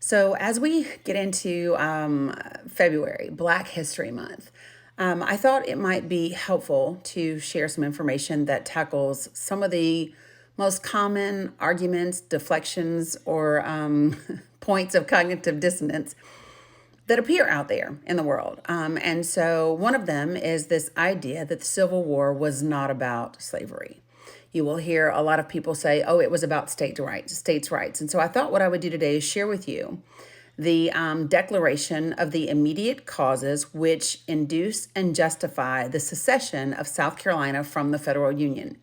So, as we get into February, Black History Month, I thought it might be helpful to share some information that tackles some of the most common arguments, deflections, or points of cognitive dissonance that appear out there in the world. And so, one of them is this idea that the Civil War was not about slavery. You will hear a lot of people say, oh, it was about states' rights. And so I thought what I would do today is share with you the declaration of the immediate causes which induce and justify the secession of South Carolina from the federal union.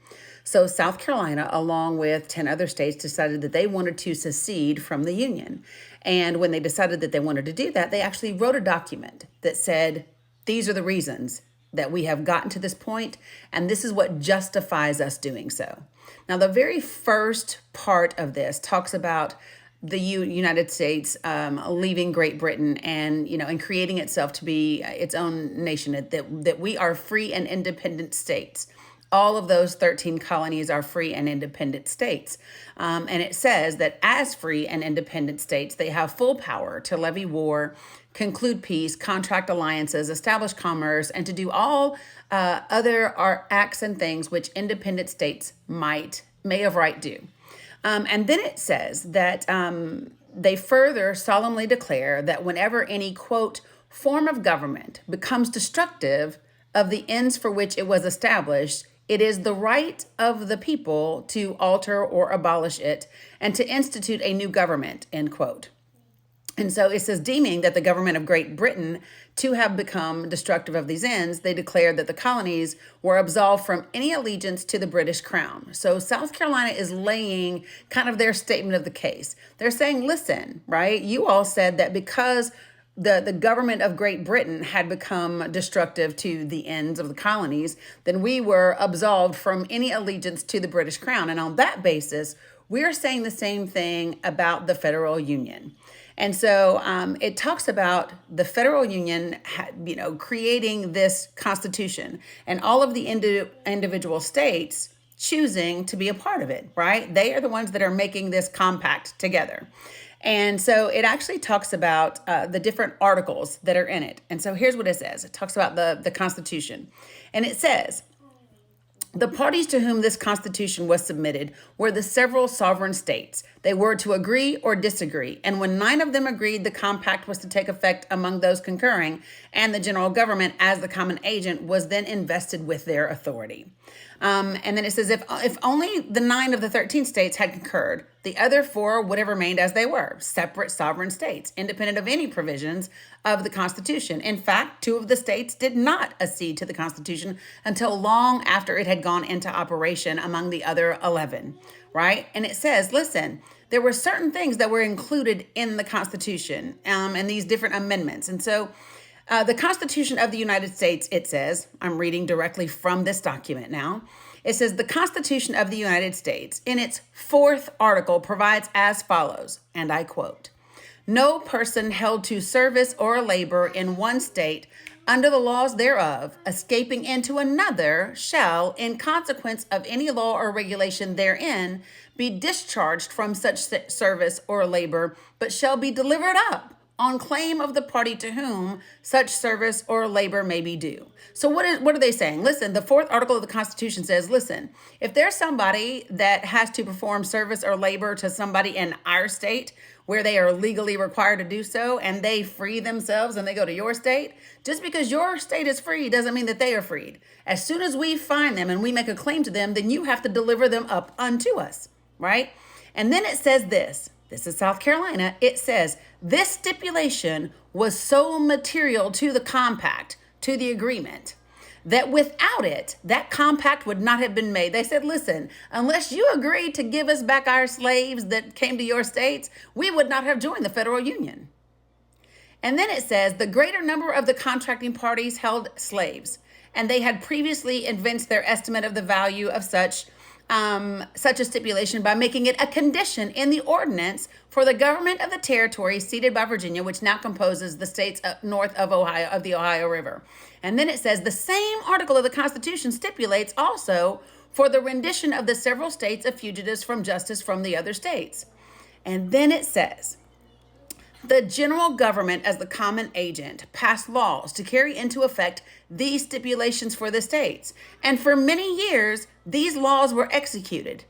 So South Carolina, along with 10 other states, decided that they wanted to secede from the union. And when they decided that they wanted to do that, they actually wrote a document that said, these are the reasons that we have gotten to this point, and this is what justifies us doing so. Now, the very first part of this talks about the United States leaving Great Britain and creating itself to be its own nation, that we are free and independent states. All of those 13 colonies are free and independent states. And it says that as free and independent states, they have full power to levy war, conclude peace, contract alliances, establish commerce, and to do all other acts and things which independent states may of right do. And then it says that they further solemnly declare that whenever any, quote, form of government becomes destructive of the ends for which it was established, it is the right of the people to alter or abolish it and to institute a new government, end quote. And so it says, deeming that the government of Great Britain to have become destructive of these ends, they declared that the colonies were absolved from any allegiance to the British crown. So South Carolina is laying kind of their statement of the case. They're saying, listen, right, you all said that because the government of Great Britain had become destructive to the ends of the colonies, then we were absolved from any allegiance to the British crown. And on that basis, we're saying the same thing about the federal union. And so it talks about the federal union, creating this constitution and all of the individual states choosing to be a part of it, right? They are the ones that are making this compact together. And so it actually talks about the different articles that are in it. And so here's what it says. It talks about the Constitution. And it says, the parties to whom this Constitution was submitted were the several sovereign states. They were to agree or disagree. And when 9 of them agreed, the compact was to take effect among those concurring, and the general government, as the common agent, was then invested with their authority. And then it says, if only the 9 of the 13 states had concurred, the other 4 would have remained as they were, separate sovereign states, independent of any provisions of the Constitution. In fact, 2 of the states did not accede to the Constitution until long after it had gone into operation among the other 11, right? And it says, listen, there were certain things that were included in the Constitution and these different amendments. And so the Constitution of the United States, it says, I'm reading directly from this document now. It says, the Constitution of the United States, in its 4th article, provides as follows, and I quote, no person held to service or labor in one state under the laws thereof, escaping into another, shall, in consequence of any law or regulation therein, be discharged from such service or labor, but shall be delivered up on claim of the party to whom such service or labor may be due. So what are they saying? Listen, the 4th article of the Constitution says, listen, if there's somebody that has to perform service or labor to somebody in our state where they are legally required to do so, and they free themselves and they go to your state, just because your state is free doesn't mean that they are freed. As soon as we find them and we make a claim to them, then you have to deliver them up unto us, right? And then it says this is South Carolina. It says, this stipulation was so material to the compact, to the agreement, that without it, that compact would not have been made. They said, listen, unless you agreed to give us back our slaves that came to your states, we would not have joined the federal union. And then it says, the greater number of the contracting parties held slaves, and they had previously evinced their estimate of the value of such a stipulation by making it a condition in the ordinance for the government of the territory ceded by Virginia, which now composes the states north of Ohio, of the Ohio River. And then it says the same article of the Constitution stipulates also for the rendition of the several states of fugitives from justice from the other states. And then it says, The general government, as the common agent, passed laws to carry into effect these stipulations for the states. And for many years, these laws were executed.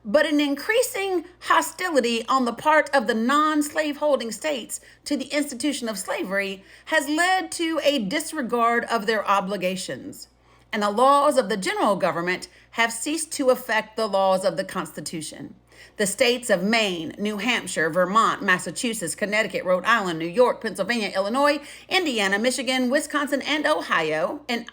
But an increasing hostility on the part of the non-slaveholding states to the institution of slavery has led to a disregard of their obligations. And the laws of the general government have ceased to affect the laws of the Constitution. The states of Maine, New Hampshire, Vermont, Massachusetts, Connecticut, Rhode Island, New York, Pennsylvania, Illinois, Indiana, Michigan, Wisconsin, and Ohio, and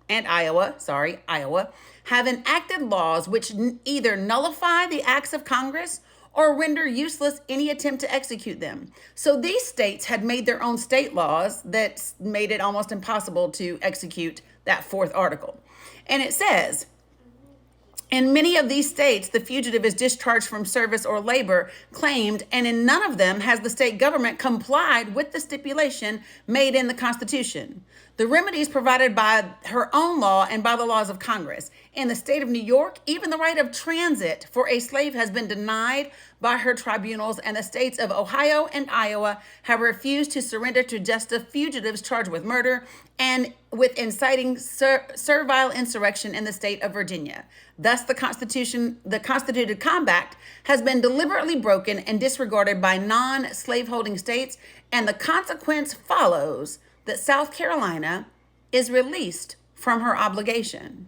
Iowa, have enacted laws which either nullify the acts of Congress or render useless any attempt to execute them. So these states had made their own state laws that made it almost impossible to execute that fourth article. And it says, in many of these states, the fugitive is discharged from service or labor claimed, and in none of them has the state government complied with the stipulation made in the Constitution. The remedies provided by her own law and by the laws of Congress. In the state of New York, even the right of transit for a slave has been denied by her tribunals, and the states of Ohio and Iowa have refused to surrender to justice fugitives charged with murder and with inciting servile insurrection in the state of Virginia. Thus, the constituted compact has been deliberately broken and disregarded by non-slaveholding states, and the consequence follows that South Carolina is released from her obligation.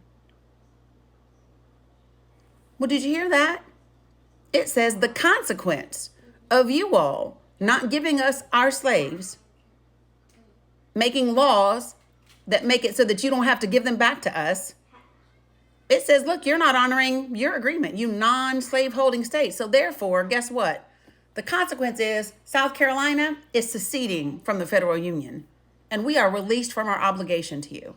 Well, did you hear that? It says the consequence of you all not giving us our slaves, making laws that make it so that you don't have to give them back to us. It says, look, you're not honoring your agreement, you non-slave holding states. So therefore, guess what? The consequence is South Carolina is seceding from the federal union, and we are released from our obligation to you.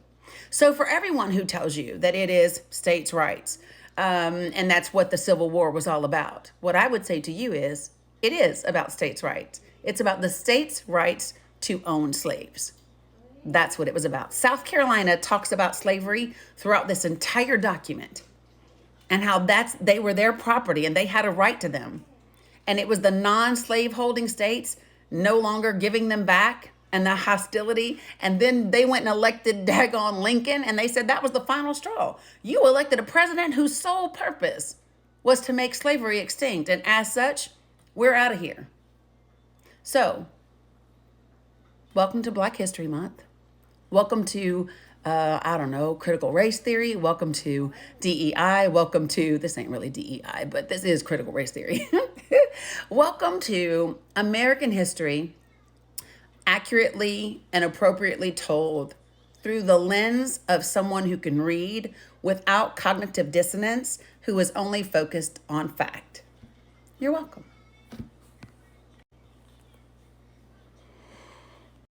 So for everyone who tells you that it is states' rights, and that's what the Civil War was all about, what I would say to you is, it is about states' rights. It's about the states' rights to own slaves. That's what it was about. South Carolina talks about slavery throughout this entire document and how they were their property and they had a right to them. And it was the non-slave holding states no longer giving them back and the hostility. And then they went and elected daggone Lincoln, and they said that was the final straw. You elected a president whose sole purpose was to make slavery extinct. And as such, we're out of here. So, welcome to Black History Month. Welcome to, critical race theory. Welcome to DEI. Welcome to, this ain't really DEI, but this is critical race theory. Welcome to American history, accurately and appropriately told through the lens of someone who can read without cognitive dissonance, who is only focused on fact. You're welcome.